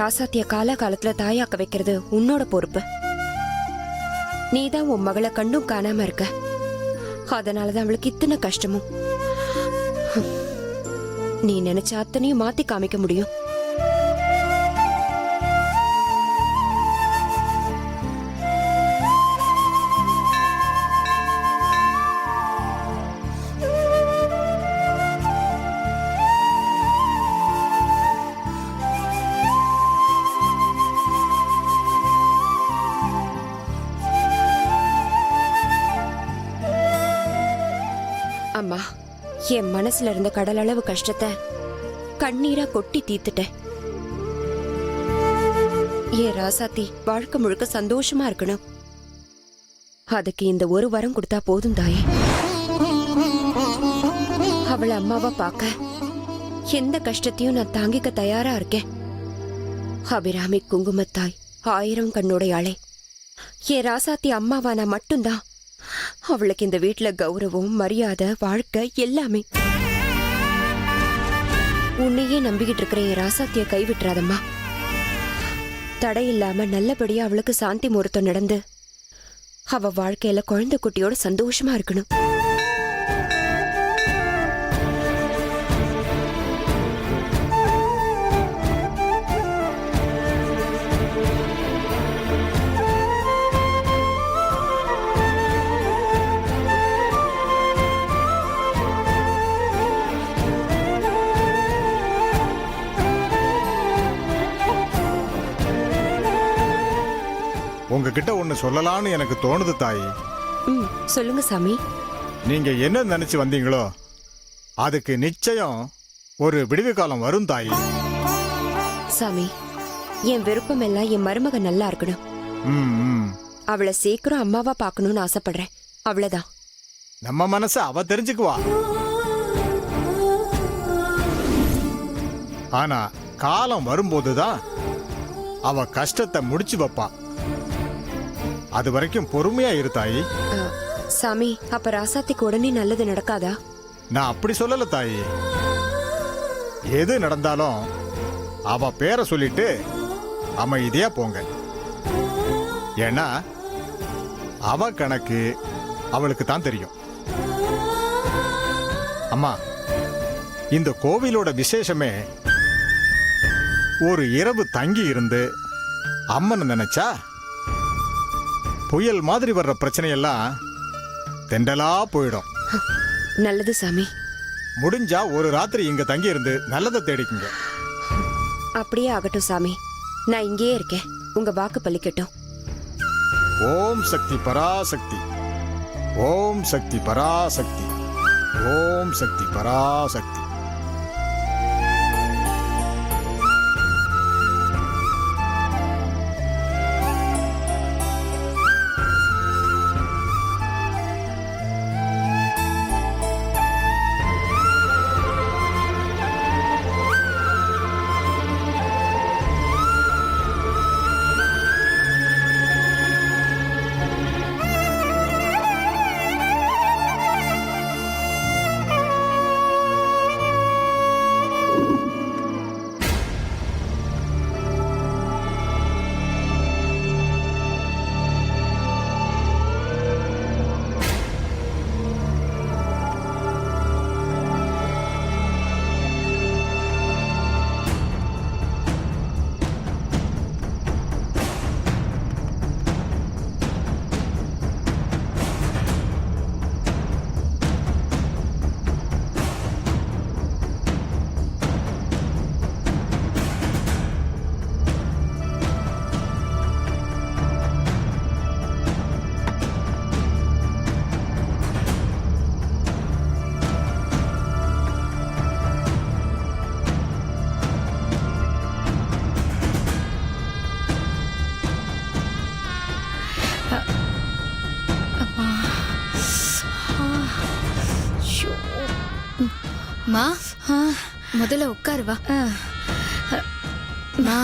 ராசாத்திய காலகாலத்துல தாயாக்க வைக்கிறது உன்னோட பொறுப்பு. நீதான் உன் மகளை கண்டும் காணாம இருக்க. அதனாலதான் அவளுக்கு இத்தனை கஷ்டமும். நீ நினைச்ச அத்தனையும் மாத்தி காமிக்க முடியும். அம்மா, என் மனசுல இருந்த கடல் அளவு கஷ்டத்தை கண்ணீரா கொட்டி தீத்துட்டேன். ஏன் ராசாத்தி வாழ்க்கை முழுக்க சந்தோஷமா இருக்கணும். அதுக்கு இந்த ஒரு வரம் கொடுத்தா போதும் தாயே. அவளை அம்மாவா பார்க்க எந்த கஷ்டத்தையும் நான் தாங்கிக்க தயாரா இருக்கேன். அபிராமி குங்குமத்தாய் 1000 கண்ணுடையாளே, என் ராசாத்தி அம்மாவானா மட்டும்தான் அவளுக்கு இந்த வீட்டுல கௌரவம், மரியாதை, வாழ்க்கை எல்லாமே. உன்னையே நம்பிக்கிட்டு இருக்கிற என் ராசாத்திய கைவிட்டுறாதம்மா. தடையில்லாம நல்லபடியா அவளுக்கு சாந்தி முகூர்த்தம் நடந்து அவ வாழ்க்கையில குழந்தை குட்டியோட சந்தோஷமா இருக்கணும். உங்ககிட்ட ஒன்னு சொல்லலாம்னு எனக்கு தோணுது தாயி. சொல்லுங்க சாமி. நீங்க என்ன நினைச்சு வந்தீங்களோ அதுக்கு நிச்சயம் ஒரு விடுவி காலம் வரும் தாயி. சாமி, என் விருப்பம் எல்லாம் என் மருமக நல்லா இருக்கணும். அவளை சீக்கிரம் அம்மாவா பார்க்கணும்னு ஆசைப்படுறேன். அவ்வளவுதான். நம்ம மனச அவ தெரிஞ்சுக்குவா. ஆனா காலம் வரும்போதுதான் அவ கஷ்டத்தை முடிச்சு வைப்பா. அது வரைக்கும் பொறுமையா இரு தாயி. சாமி, அப்ப ராசாத்திக்கு உடனே நல்லது நடக்காதா? நான் அப்படி சொல்லல தாயி. எது நடந்தாலும் அவ பேரை சொல்லிட்டு அமைதியா போங்க. ஏன்னா அவ கணக்கு அவளுக்கு தான் தெரியும். அம்மா, இந்த கோவிலோட விசேஷமே ஒரு இரவு தங்கி இருந்து அம்மன் நினைச்சா புயல் மாதிரி வர்ற பிரச்சனையெல்லாம் தெண்டலா போயிடும். நல்லது சாமி. முடிஞ்சா ஒரு ராத்திரி இங்க தங்கி இருந்து நல்லதை தேடிக்குங்க. அப்படியே ஆகட்டும் சாமி. நான் இங்கேயே இருக்கேன். உங்க வாக்கு பலிக்கட்டும். ஓம் சக்தி பராசக்தி, ஓம் சக்தி பராசக்தி, ஓம் சக்தி பராசக்தி. மா, முதல்ல உட்காரு வா. மா,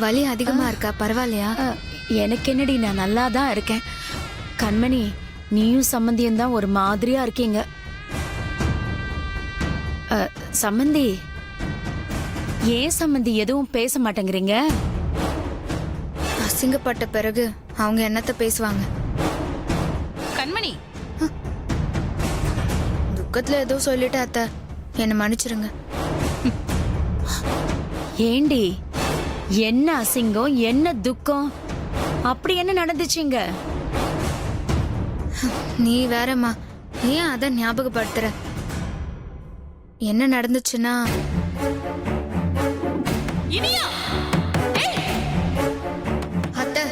வலி அதிகமா இருக்கா? பரவாயில்லையா? எனக்கு என்னடி, நான் நல்லா தான் இருக்கேன். கண்மணி, நீயும் சம்மந்தியும் தான் ஒரு மாதிரியா இருக்கீங்க. சம்மந்தி, ஏன் சம்மந்தி எதுவும் பேச மாட்டேங்கிறீங்க? அசிங்கப்பட்ட பிறகு அவங்க என்னத்த பேசுவாங்க? கண்மணி, துக்கத்துல ஏதோ சொல்லிட்டு அத்தை, என்னை மன்னிச்சிருங்க. ஏண்டி, என்ன அசிங்கம், என்ன துக்கம், அப்படி என்ன நடந்துச்சுங்க? நீ வேறம்மா, ஏன் அத ஞாபகப்படுத்துற? என்ன நடந்துச்சுன்னா, இனியா, அத்தை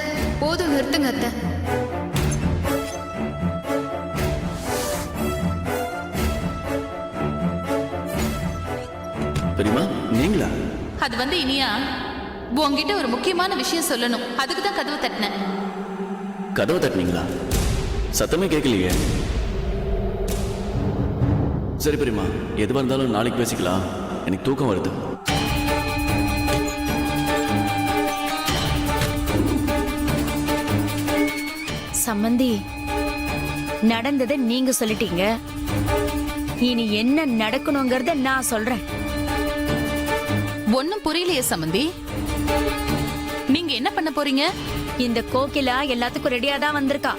போதும், நிறுத்துங்க அத்தை. பெரியமா நீங்களா? அது வந்து இனியா, உன்கிட்ட ஒரு முக்கியமான விஷயம் சொல்லணும். அதுக்கு தான் கதவு தட்டினேன். கதவை தட்டினீங்களா? சத்தமே கேட்கலையே. சரி பெரியமா, எதுவாக இருந்தாலும் நாளைக்கு பேசிக்கலாம். எனக்கு தூக்கம் வருது. சம்மந்தி, நடந்ததை நீங்க சொல்லிட்டீங்க. இனி என்ன நடக்கணுங்கிறத நான் சொல்றேன். ஒன்னும் புரியலையே சம்பந்தி. நீங்க என்ன பண்ண போறீங்க? இந்த கோகிலா எல்லாத்துக்கும் ரெடியா தான் வந்திருக்கா.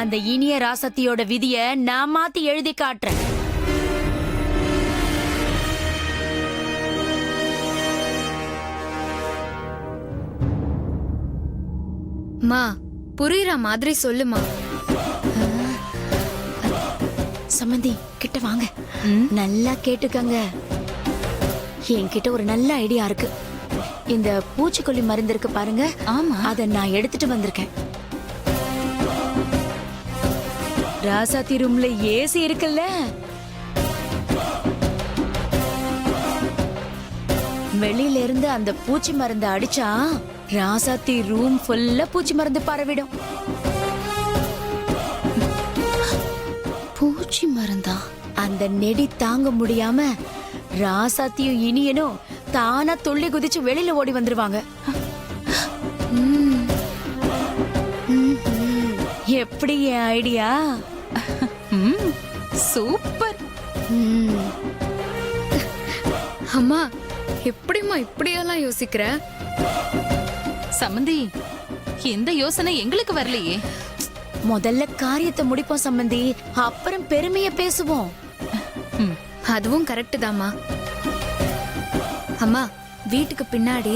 அந்த இனிய ராசத்தியோட விதிய நான் மாத்தி எழுதி காட்டுறேன். மா, புரியுற மாதிரி சொல்லுமா. சம்மந்தி கிட்ட வாங்க, நல்லா கேட்டுக்கங்க. என்கிட்ட ஒரு நல்ல ஐடியா இருக்கு. இந்த பூச்சிக்கொல்லி மருந்து இருக்கு பாருங்க, ஆமா, அத நான் எடுத்துட்டு வந்திருக்கேன். ராசாத்தி ரூம்ல ஏசி இருக்குல்ல, வெளியில இருந்து அந்த பூச்சி மருந்து அடிச்சா ராசாத்தி ரூம் ஃபுல்லா பூச்சி மருந்து பரவிடும். பூச்சி மருந்தா? அந்த நெடி தாங்க முடியாம ராசாத்தியும் இனியனும் தானா துள்ளி குதிச்சு வெளியில ஓடி வந்துருவாங்க. எப்படி என் ஐடியா? சூப்பர். அம்மா, எப்படிம்மா இப்படியெல்லாம் யோசிக்கிற? சம்பந்தி, எந்த யோசனை எங்களுக்கு வரலையே. முதல்ல காரியத்தை முடிப்போம் சம்பந்தி, அப்புறம் பெருமைய பேசுவோம். அதுவும் கரெக்ட் தாம்மா. அம்மா, வீட்டுக்கு பின்னாடி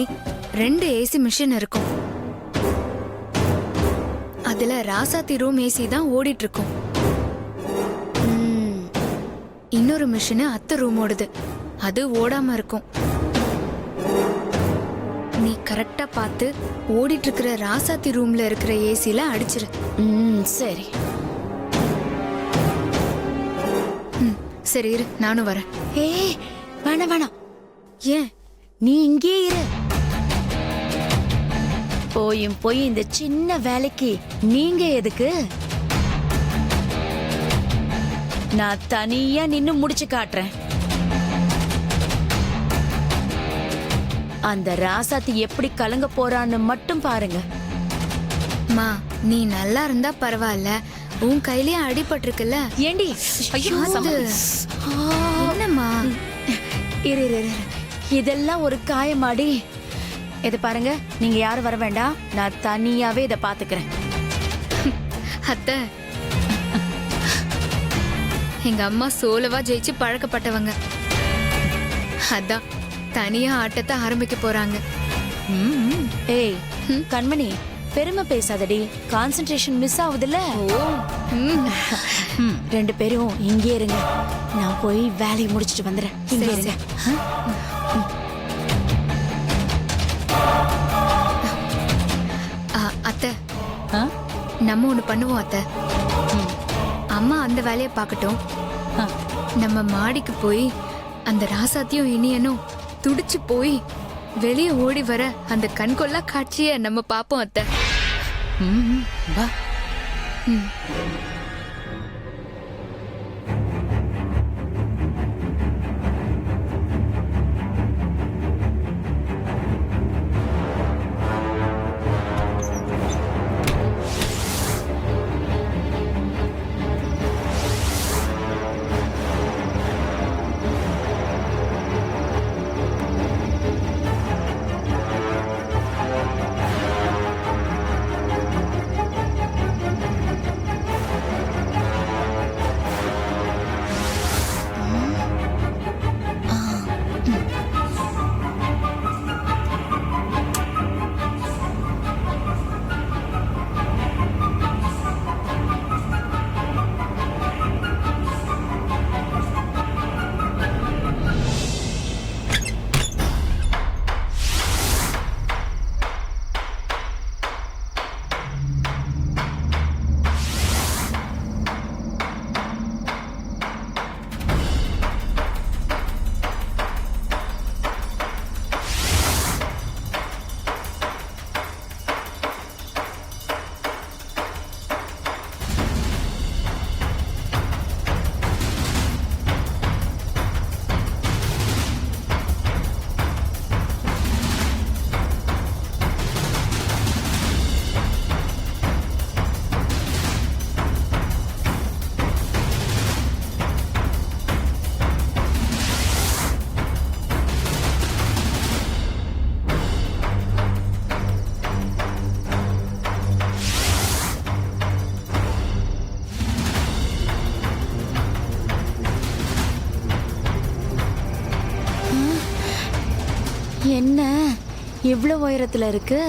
2 ஏசி மிஷின் இருக்கும். அதுல ராசாத்தி ரூம் ஏசி தான் ஓடிட்டு இருக்கும். இன்னொரு மிஷின் அத்தை ரூமோடது, அது ஓடாம இருக்கும். நீ கரெக்டா பார்த்து ஓடிட்டு இருக்கிற ராசாத்தி ரூம்ல இருக்கிற ஏசில அடிச்சிரு. சரி. சரி இரு, நானும் வரேன். ஏய், வேணாம் வேணாம், ஏன்? நீ இங்கே இரு. போய் இந்த சின்ன வேலைக்கு நீங்க எதுக்கு? நான் தனியா நின்னு முடிச்சு காட்டுறேன். அந்த ராசாத்தி எப்படி கலங்க போறான்னு மட்டும் பாருங்க. மா, நீ நல்லா இருந்தா பரவாயில்ல, உன் கையிலயே அடிபட்டிருக்குல்ல. ஏண்டி? ஐயோ, அது- சம்பந்தி. என்னம்மா? இரு இரு இரு. இதெல்லாம் ஒரு காயமாடி. இத பாருங்க, நீங்க யாரும் வர வேண்டாம், நான் தனியாவே இத பாத்துக்கிறேன். அத்தை, எங்க அம்மா சோலவா ஜெயிச்சு பழக்கப்பட்டவங்க. அதான் தனியா ஆட்டத்தை ஆரம்பிக்க போறாங்க. ஏய் கண்மணி, பெருமை பேசாதடி, கான்சென்ட்ரேஷன் மிஸ் ஆகுதுல்ல. ரெண்டு பேரும் இங்கே இருங்க, நான் போய் வேலையை முடிச்சிட்டு வந்துடுறேன். இங்கே இருங்க. அத்தை, நம்ம ஒண்ணு பண்ணுவோம் அத்தை. அம்மா அந்த வேலையை பார்க்கட்டும், நம்ம மாடிக்கு போய் அந்த ராசாத்தியும் இனியனும் துடிச்சு போய் வெளியே ஓடி வர அந்த கண்கொள்ளா காட்சிய நம்ம பாப்போம் அத்தை. வா. இவ்வளவு உயரத்துல இருக்கு.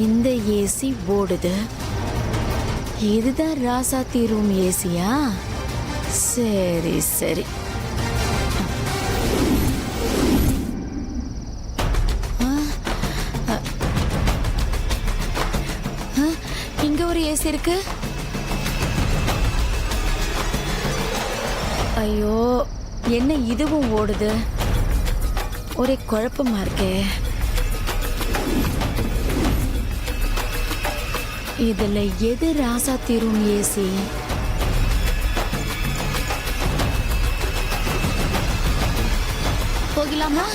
இந்த ஏசி ஓடுது. இதுதான் ராசாத்தி ரூம் ஏசியா? சரி சரி. இங்க ஒரு ஏசி இருக்கு. ஐயோ, என்ன இதுவும் ஓடுது? ஒரே குழப்பமா இருக்கே. இதுல எது ராசாத்தி ரூம் ஏசி? போகலாமா?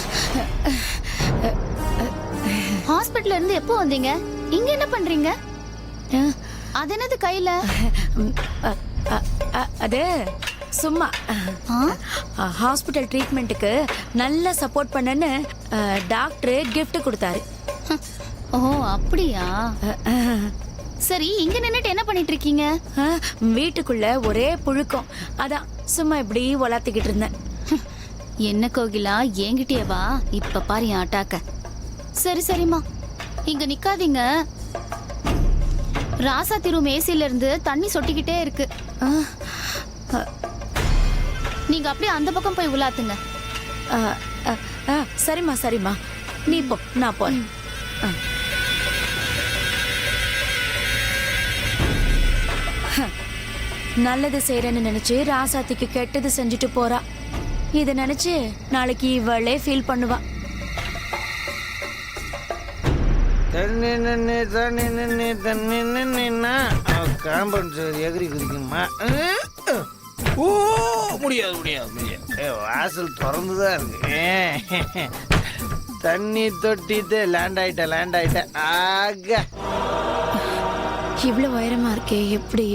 ஹாஸ்பிடல்ல இருந்து எப்போ வந்தீங்க? இங்க என்ன பண்றீங்க? அது என்னது கையில? அது சும்மா ஹாஸ்பிட்டல் ட்ரீட்மெண்ட்டுக்கு நல்ல சப்போர்ட் பண்ணன்னு டாக்டர் gift கொடுத்தாரு. ஓ அப்படியா? சரி, இங்க நின்னுட்டு என்ன பண்ணிட்டு இருக்கீங்க? வீட்டுக்குள்ள ஒரே புழுக்கம், அதான் சும்மா இப்படி வளர்த்துக்கிட்டு இருந்தேன். என்ன கோகிலா, என்கிட்டயே வா. இப்ப பாரு என் அட்டாக்க. சரி சரிம்மா, இங்க நிக்காதீங்க. ராசாத்தி ரூம் ஏசில இருந்து தண்ணி சொட்டிக்கிட்டே இருக்கு. நீங்க அப்படியே அந்த பக்கம் போய் உலாத்துங்க. சரிம்மா சரிம்மா, நீ போ, நான் போறேன். நல்லது செய்யறேன்னு நினைச்சு ராசாத்திக்கு கெட்டது செஞ்சுட்டு போறா. இத நினைச்சு நாளைக்கு இவளே ஃபீல் பண்ணுவா. காம்பவுண்ட் எகிரி குதிக்கணுமா? ஓ, முடியாது முடியாது முடியாது. வாசல் திறந்துதான் இருக்கு. தண்ணி தொட்டிட்டு லேண்ட் ஆயிட்டேன். ஆக இவ்வளவு உயரமா இருக்கே, எப்படி?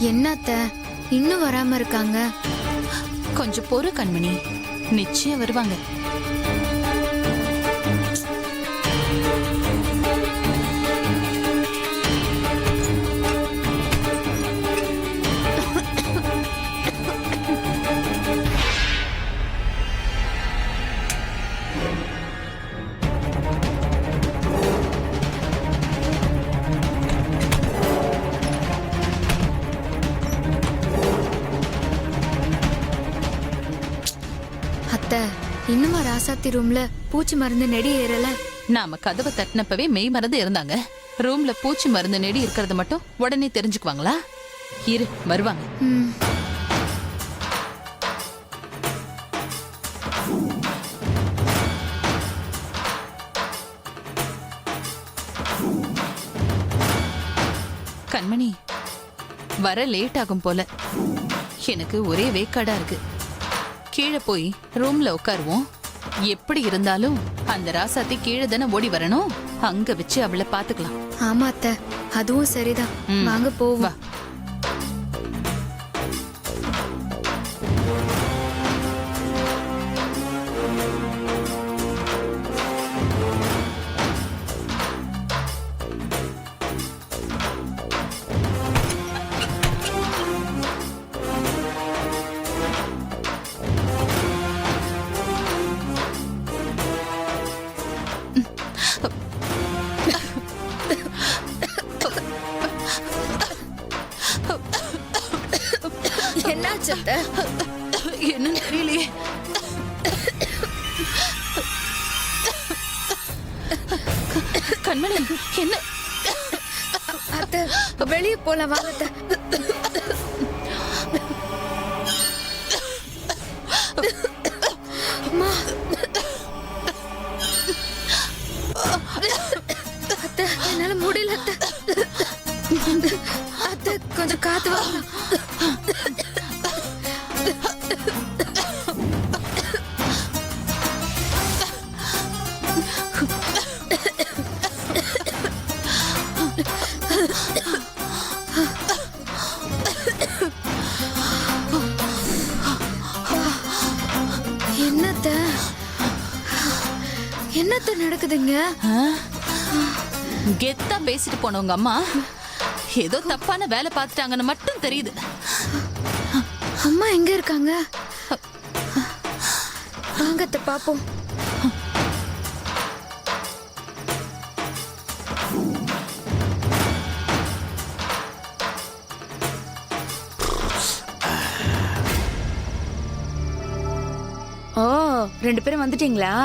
என்ன அத்தை இன்னும் வராம இருக்காங்க? கொஞ்சம் பொறு கண்மணி, நிச்சயம் வருவாங்க. இன்னுமா ராசாத்தி ரூம்ல பூச்சி மருந்து நெடி ஏறல? நாம கதவை தட்டினப்பவே மெய் மறந்து இருந்தாங்க. ரூம்ல பூச்சி மருந்து நெடி இருக்கிறது மட்டும் உடனே தெரிஞ்சுக்குவாங்களா? இரு, வருவாங்க. கண்மணி, வர லேட் ஆகும் போல. எனக்கு ஒரே வேக்காடா இருக்கு. கீழே போய் ரூம்ல உட்காருவோம். எப்படி இருந்தாலும் அந்த ராசாத்தி கீழே தானே ஓடி வரணும். அங்க வச்சு அவளை பாத்துக்கலாம். ஆமா அத்தை, அதுவும் சரிதான். வாங்க போவா. என்னாச்சு அத்தை? என்னன்னு தெரியலையே. கண்மணி என்ன? அத்தை வெளியே போலாம் வாங்க அத்தை. அம்மா. அத்தை என்னால முடியல அத்தை. அத்தை கொஞ்சம் காத்து வாங்க. என்னத்த நடக்குதுங்க? கெத்தா பேசிட்டு போனவங்க அம்மா ஏதோ தப்பான வேலை பார்த்துட்டாங்கன்னு மட்டும் தெரியுது. அம்மா எங்க இருக்காங்க? வாங்கத்த பாப்போம். ஓ 2 பேரும் வந்துட்டீங்களா?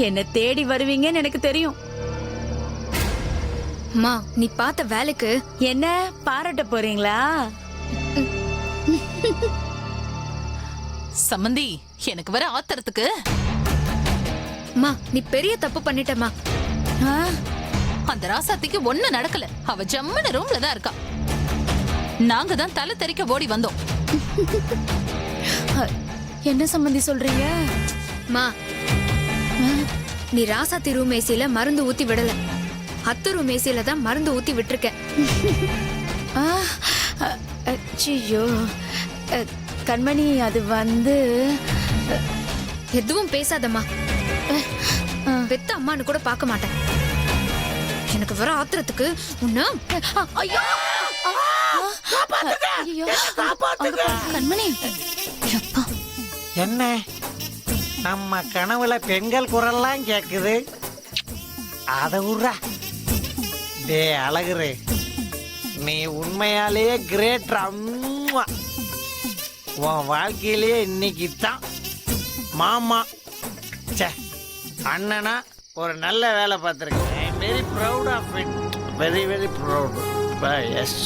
என்ன தேடி வருவீங்கன்னு எனக்கு தெரியும். அம்மா நீ பார்த்த வேலைக்கு என்ன பாராட்ட போறீங்களா? சம்மந்தி எனக்கு வர ஆத்திரத்துக்கு அம்மா நீ பெரிய தப்பு பண்ணிட்டம்மா. அந்த ராசாத்திக்கு ஒண்ணு நடக்கல. அவ ஜம்மன ரூம்ல தான் இருக்கா. நாங்க தான் தலை தெறிக்க ஓடி வந்தோம். என்ன சம்பந்தி சொல்றீங்க? அம்மா நீ ராசாத்தி ரூம் ஏசியில மருந்து ஊத்தி விடல, அத்து ரூம் ஏசியில தான் மருந்து ஊத்தி விட்டுருக்க. ஐயோ கண்மணி அது வந்து எதுவும் பேசாதம்மா. பெத்த அம்மான்னு கூட பார்க்க மாட்டேன். எனக்கு வர ஆத்திரத்துக்கு உன்ன ஐயோ கண்மணி அப்பா என்ன நம்ம கனவுல பெண்கள் குரல்லாம் கேக்குது. அத உர்றா. டே அழகுரு, நீ உண்மையாலேயே கிரேட். உன் வாழ்க்கையிலேயே இன்னைக்கு தான் மாமா சே அண்ணனா ஒரு நல்ல வேலை பார்த்துருக்கேன். I am very proud of it. Very very proud. S